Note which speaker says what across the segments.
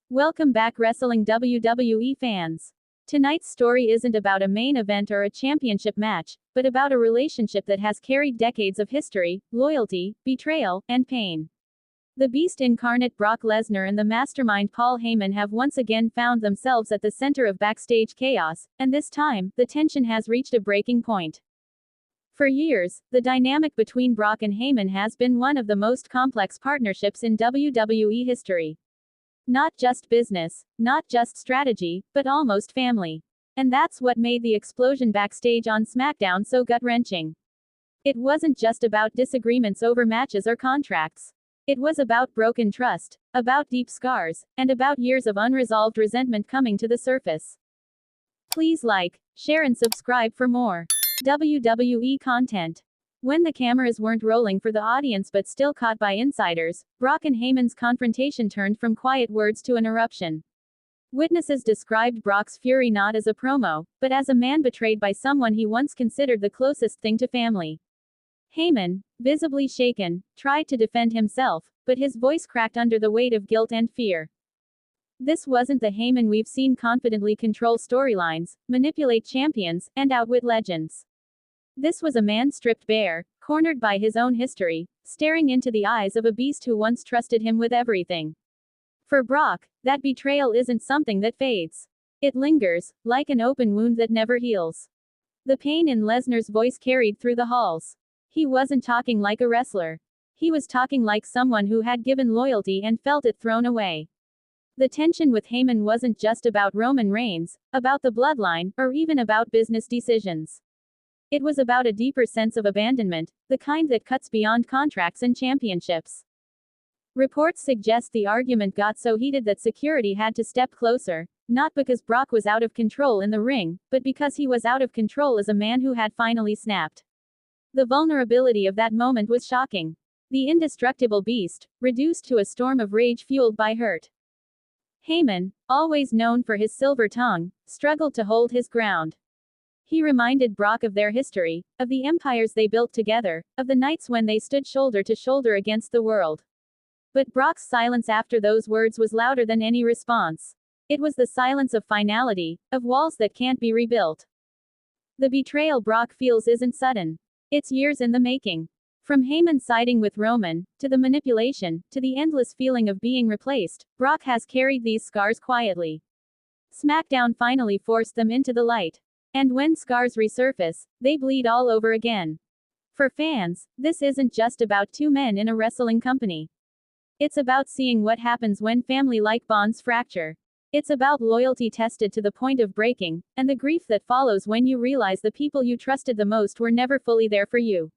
Speaker 1: Welcome back, Wrestling WWE fans. Tonight's story isn't about a main event or a championship match, but about a relationship that has carried decades of history, loyalty, betrayal, and pain. The Beast incarnate Brock Lesnar and the mastermind Paul Heyman have once again found themselves at the center of backstage chaos, and this time, the tension has reached a breaking point. For years, the dynamic between Brock and Heyman has been one of the most complex partnerships in WWE history. Not just business, not just strategy, but almost family. And that's what made the explosion backstage on SmackDown so gut-wrenching. It wasn't just about disagreements over matches or contracts. It was about broken trust, about deep scars, and about years of unresolved resentment coming to the surface. Please like, share and subscribe for more WWE content. When the cameras weren't rolling for the audience but still caught by insiders, Brock and Heyman's confrontation turned from quiet words to an eruption. Witnesses described Brock's fury not as a promo, but as a man betrayed by someone he once considered the closest thing to family. Heyman, visibly shaken, tried to defend himself, but his voice cracked under the weight of guilt and fear. This wasn't the Heyman we've seen confidently control storylines, manipulate champions, and outwit legends. This was a man stripped bare, cornered by his own history, staring into the eyes of a beast who once trusted him with everything. For Brock, that betrayal isn't something that fades. It lingers, like an open wound that never heals. The pain in Lesnar's voice carried through the halls. He wasn't talking like a wrestler. He was talking like someone who had given loyalty and felt it thrown away. The tension with Heyman wasn't just about Roman Reigns, about the bloodline, or even about business decisions. It was about a deeper sense of abandonment, the kind that cuts beyond contracts and championships. Reports suggest the argument got so heated that security had to step closer, not because Brock was out of control in the ring, but because he was out of control as a man who had finally snapped. The vulnerability of that moment was shocking. The indestructible beast, reduced to a storm of rage fueled by hurt. Heyman, always known for his silver tongue, struggled to hold his ground. He reminded Brock of their history, of the empires they built together, of the nights when they stood shoulder to shoulder against the world. But Brock's silence after those words was louder than any response. It was the silence of finality, of walls that can't be rebuilt. The betrayal Brock feels isn't sudden. It's years in the making. From Heyman siding with Roman, to the manipulation, to the endless feeling of being replaced, Brock has carried these scars quietly. SmackDown finally forced them into the light. And when scars resurface, they bleed all over again. For fans, this isn't just about two men in a wrestling company. It's about seeing what happens when family-like bonds fracture. It's about loyalty tested to the point of breaking, and the grief that follows when you realize the people you trusted the most were never fully there for you.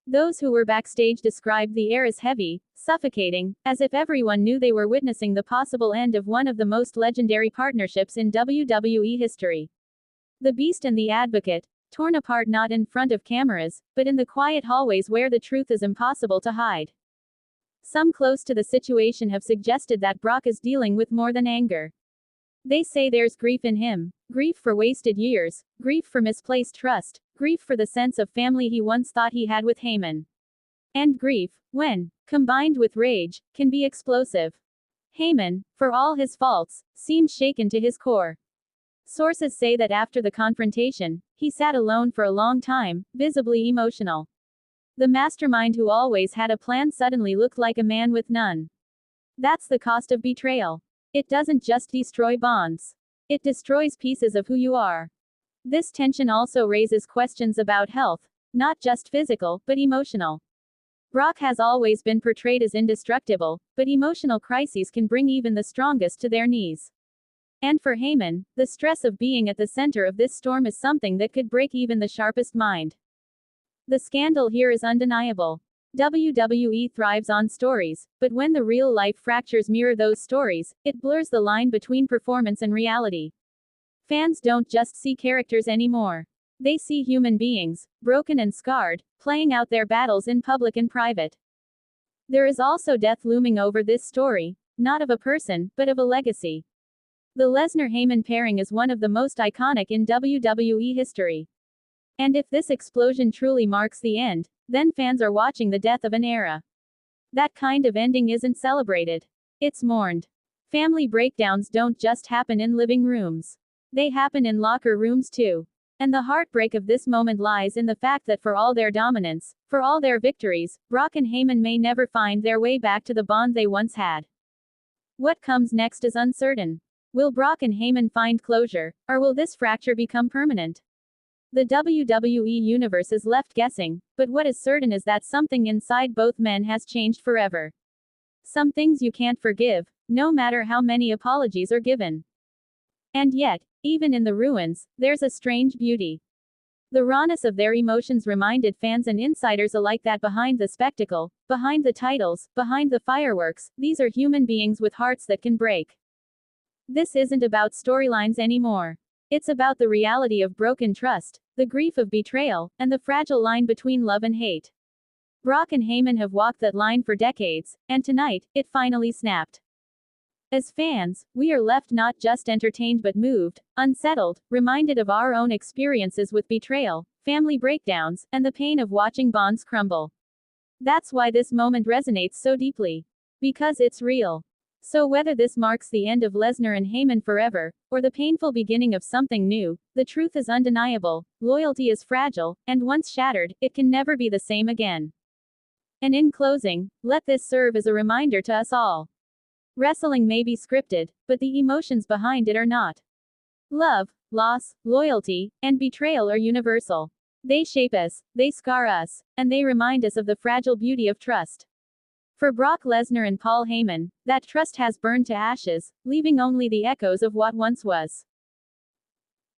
Speaker 1: Those who were backstage described the air as heavy, suffocating, as if everyone knew they were witnessing the possible end of one of the most legendary partnerships in WWE history. The Beast and the Advocate, torn apart not in front of cameras, but in the quiet hallways where the truth is impossible to hide. Some close to the situation have suggested that Brock is dealing with more than anger. They say there's grief in him, grief for wasted years, grief for misplaced trust, grief for the sense of family he once thought he had with Heyman. And grief, when combined with rage, can be explosive. Heyman, for all his faults, seemed shaken to his core. Sources say that after the confrontation, he sat alone for a long time, visibly emotional. The mastermind who always had a plan suddenly looked like a man with none. That's the cost of betrayal. It doesn't just destroy bonds. It destroys pieces of who you are. This tension also raises questions about health, not just physical, but emotional. Brock has always been portrayed as indestructible, but emotional crises can bring even the strongest to their knees. And for Heyman, the stress of being at the center of this storm is something that could break even the sharpest mind. The scandal here is undeniable. WWE thrives on stories, but when the real-life fractures mirror those stories, it blurs the line between performance and reality. Fans don't just see characters anymore. They see human beings, broken and scarred, playing out their battles in public and private. There is also death looming over this story, not of a person, but of a legacy. The Lesnar-Heyman pairing is one of the most iconic in WWE history. And if this explosion truly marks the end, then fans are watching the death of an era. That kind of ending isn't celebrated. It's mourned. Family breakdowns don't just happen in living rooms. They happen in locker rooms too. And the heartbreak of this moment lies in the fact that for all their dominance, for all their victories, Brock and Heyman may never find their way back to the bond they once had. What comes next is uncertain. Will Brock and Heyman find closure, or will this fracture become permanent? The WWE Universe is left guessing, but what is certain is that something inside both men has changed forever. Some things you can't forgive, no matter how many apologies are given. And yet, even in the ruins, there's a strange beauty. The rawness of their emotions reminded fans and insiders alike that behind the spectacle, behind the titles, behind the fireworks, these are human beings with hearts that can break. This isn't about storylines anymore. It's about the reality of broken trust, the grief of betrayal, and the fragile line between love and hate. Brock and Heyman have walked that line for decades, and tonight, it finally snapped. As fans, we are left not just entertained but moved, unsettled, reminded of our own experiences with betrayal, family breakdowns, and the pain of watching bonds crumble. That's why this moment resonates so deeply. Because it's real. So whether this marks the end of Lesnar and Heyman forever, or the painful beginning of something new, the truth is undeniable, loyalty is fragile, and once shattered, it can never be the same again. And in closing, let this serve as a reminder to us all. Wrestling may be scripted, but the emotions behind it are not. Love, loss, loyalty, and betrayal are universal. They shape us, they scar us, and they remind us of the fragile beauty of trust. For Brock Lesnar and Paul Heyman, that trust has burned to ashes, leaving only the echoes of what once was.